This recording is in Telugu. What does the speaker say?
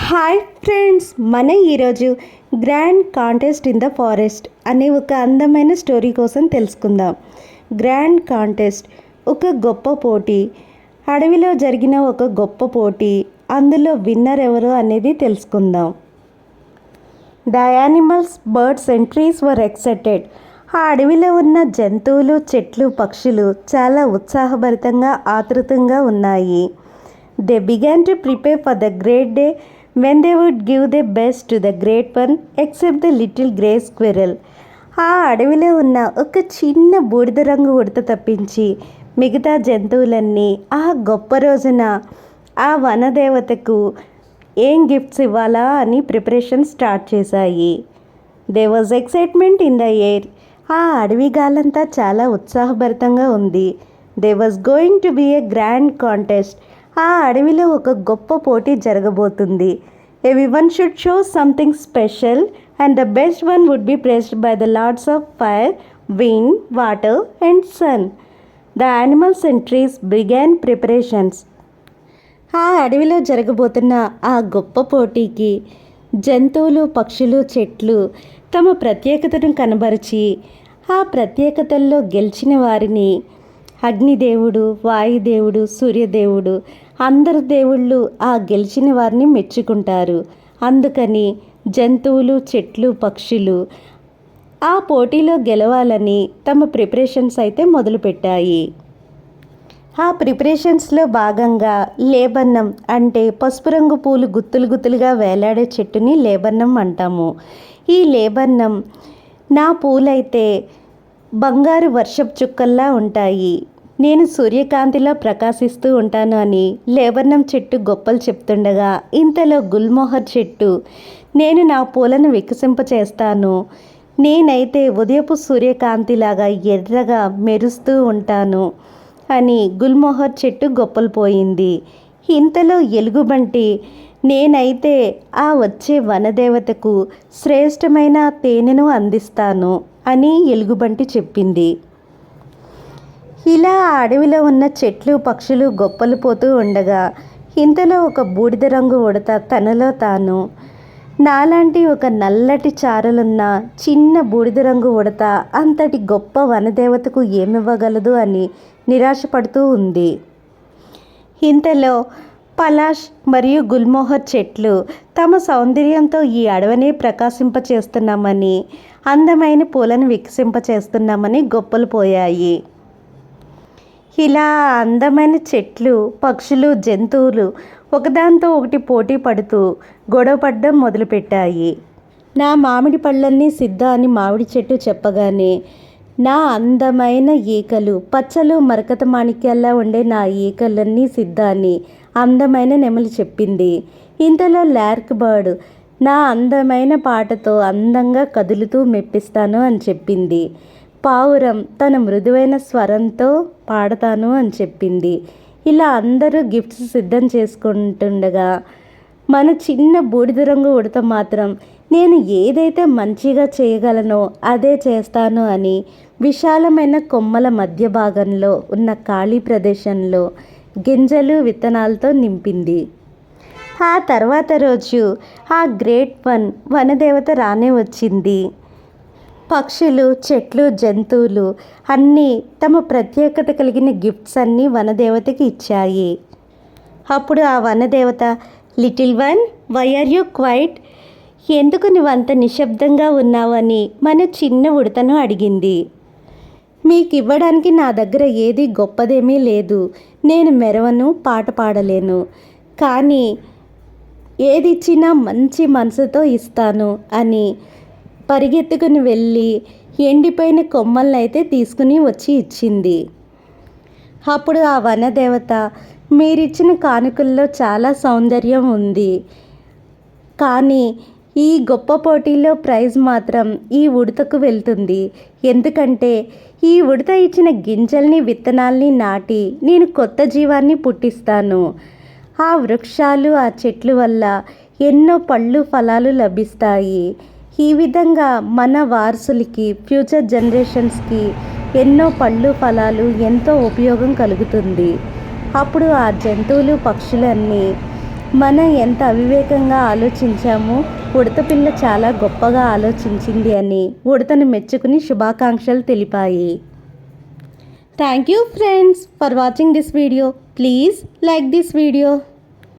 హాయ్ ఫ్రెండ్స్, మన ఈరోజు grand contest in the forest అనే ఒక అందమైన స్టోరీ కోసం తెలుసుకుందాం. గ్రాండ్ కాంటెస్ట్ ఒక గొప్ప పోటీ, అడవిలో జరిగిన ఒక గొప్ప పోటీ. అందులో విన్నర్ ఎవరు అనేది తెలుసుకుందాం. The animals, birds and trees were excited. ఆ అడవిలో ఉన్న జంతువులు, చెట్లు, పక్షులు చాలా ఉత్సాహభరితంగా, ఆతృతంగా ఉన్నాయి. They began to prepare for the great day when they would give their best to the great one except the little grey squirrel. ఆ అడవిలో ఉన్న ఒక చిన్న బూడిద రంగు ఉడత తప్పించి మిగతా జంతువులన్నీ ఆ గొప్ప రోజున ఆ వనదేవతకు ఏం గిఫ్ట్స్ ఇవ్వాలా అని ప్రిపరేషన్ స్టార్ట్ చేశాయి. There was excitement in the air. ఆ అడవి గాలంతా చాలా ఉత్సాహభరితంగా ఉంది. There was going to be a grand contest. ఆ అడవిలో ఒక గొప్ప పోటీ జరగబోతుంది. Everyone should show something special and the best one would be pressed by the lords of fire, wind, water and sun. The animals and trees began preparations. ఆ అడవిలో జరగబోతున్న ఆ గొప్ప పోటీకి జంతువులు, పక్షులు, చెట్లు తమ ప్రత్యేకతను కనబరిచి ఆ ప్రత్యేకతల్లో గెలిచిన వారిని అగ్నిదేవుడు, వాయుదేవుడు, సూర్యదేవుడు, అందరు దేవుళ్ళు ఆ గెలిచిన వారిని మెచ్చుకుంటారు. అందుకని జంతువులు, చెట్లు, పక్షులు ఆ పోటీలో గెలవాలని తమ ప్రిపరేషన్స్ అయితే మొదలుపెట్టాయి. ఆ ప్రిపరేషన్స్లో భాగంగా లేబన్నం అంటే పసుపు రంగు పూలు గుత్తులు గుత్తులుగా వేలాడే చెట్టుని లేబన్నం అంటాము. ఈ లేబన్నం నా పూలైతే బంగారు వర్షపు చుక్కల్లా ఉంటాయి, నేను సూర్యకాంతిలా ప్రకాశిస్తూ ఉంటాను అని లేబన్నం చెట్టు గొప్పలు చెప్తుండగా, ఇంతలో గుల్మోహర్ చెట్టు నేను నా పూలను వికసింపచేస్తాను, నేనైతే ఉదయపు సూర్యకాంతిలాగా ఎర్రగా మెరుస్తూ ఉంటాను అని గుల్మోహర్ చెట్టు గొప్పలు పోయింది. ఇంతలో ఎలుగుబంటి నేనైతే ఆ వచ్చే వనదేవతకు శ్రేష్టమైన తేనెను అందిస్తాను అని ఎలుగుబంటి చెప్పింది. ఇలా ఆ అడవిలో ఉన్న చెట్లు, పక్షులు గొప్పలు పోతూ ఉండగా ఇంతలో ఒక బూడిద రంగు ఉడత తనలో తాను నాలాంటి ఒక నల్లటి చారలున్న చిన్న బూడిద రంగు ఉడత అంతటి గొప్ప వనదేవతకు ఏమివ్వగలదు అని నిరాశపడుతూ ఉంది. ఇంతలో పలాష్ మరియు గుల్మోహర్ చెట్లు తమ సౌందర్యంతో ఈ అడవిని ప్రకాశింపచేస్తున్నామని, అందమైన పూలను వికసింపచేస్తున్నామని గొప్పలు పోయాయి. ఇలా అందమైన చెట్లు, పక్షులు, జంతువులు ఒకదాంతో ఒకటి పోటీ పడుతూ గొడవపడడం మొదలుపెట్టాయి. నా మామిడి పళ్ళన్నీ సిద్ధ అని మామిడి చెట్టు చెప్పగానే, నా అందమైన ఈకలు, పచ్చలు మరకత మాణిక్యాల్లా ఉండే నా ఈకలన్నీ సిద్ధ అని అందమైన నెమలి చెప్పింది. ఇంతలో లార్క్ బర్డ్ నా అందమైన పాటతో అందంగా కదులుతూ మెప్పిస్తాను అని చెప్పింది. పావురం తన మృదువైన స్వరంతో పాడతాను అని చెప్పింది. ఇలా అందరూ గిఫ్ట్స్ సిద్ధం చేసుకుంటుండగా మన చిన్న బూడిద రంగు ఉడత మాత్రం నేను ఏదైతే మంచిగా చేయగలనో అదే చేస్తాను అని విశాలమైన కొమ్మల మధ్య భాగంలో ఉన్న ఖాళీ ప్రదేశంలో గింజలు, విత్తనాలతో నింపింది. ఆ తర్వాత రోజు ఆ గ్రేట్ వన్ వనదేవత రానే వచ్చింది. పక్షులు, చెట్లు, జంతువులు అన్నీ తమ ప్రత్యేకత కలిగిన గిఫ్ట్స్ అన్నీ వనదేవతకి ఇచ్చాయి. అప్పుడు ఆ వనదేవత, little one, why are you quiet? ఎందుకు నువ్వంత నిశ్శబ్దంగా ఉన్నావని మన చిన్న ఉడతను అడిగింది. మీకు ఇవ్వడానికి నా దగ్గర ఏది గొప్పదేమీ లేదు, నేను మెరవను, పాట పాడలేను, కానీ ఏదిచ్చినా మంచి మనసుతో ఇస్తాను అని పరిగెత్తుకుని వెళ్ళి ఎండిపోయిన కొమ్మలను అయితే తీసుకుని వచ్చి ఇచ్చింది. అప్పుడు ఆ వనదేవత, మీరిచ్చిన కానుకల్లో చాలా సౌందర్యం ఉంది, కానీ ఈ గొప్ప పోటీలో ప్రైజ్ మాత్రం ఈ ఉడతకు వెళ్తుంది. ఎందుకంటే ఈ ఉడత ఇచ్చిన గింజల్ని, విత్తనాల్ని నాటి నేను కొత్త జీవాన్ని పుట్టిస్తాను. ఆ వృక్షాలు, ఆ చెట్లు వల్ల ఎన్నో పళ్ళు, ఫలాలు లభిస్తాయి. ఈ విధంగా మన వారసులకి, ఫ్యూచర్ జనరేషన్స్కి ఎన్నో పళ్ళు, ఫలాలు, ఎంతో ఉపయోగం కలుగుతుంది. అప్పుడు ఆ జంతువులు, పక్షులన్నీ మనం ఎంత అవివేకంగా ఆలోచించామో ఉడత పిల్ల చాలా గొప్పగా ఆలోచించింది అని ఉడతను మెచ్చుకుని శుభాకాంక్షలు తెలిపాయి. Thank you friends for watching this video. Please like this video.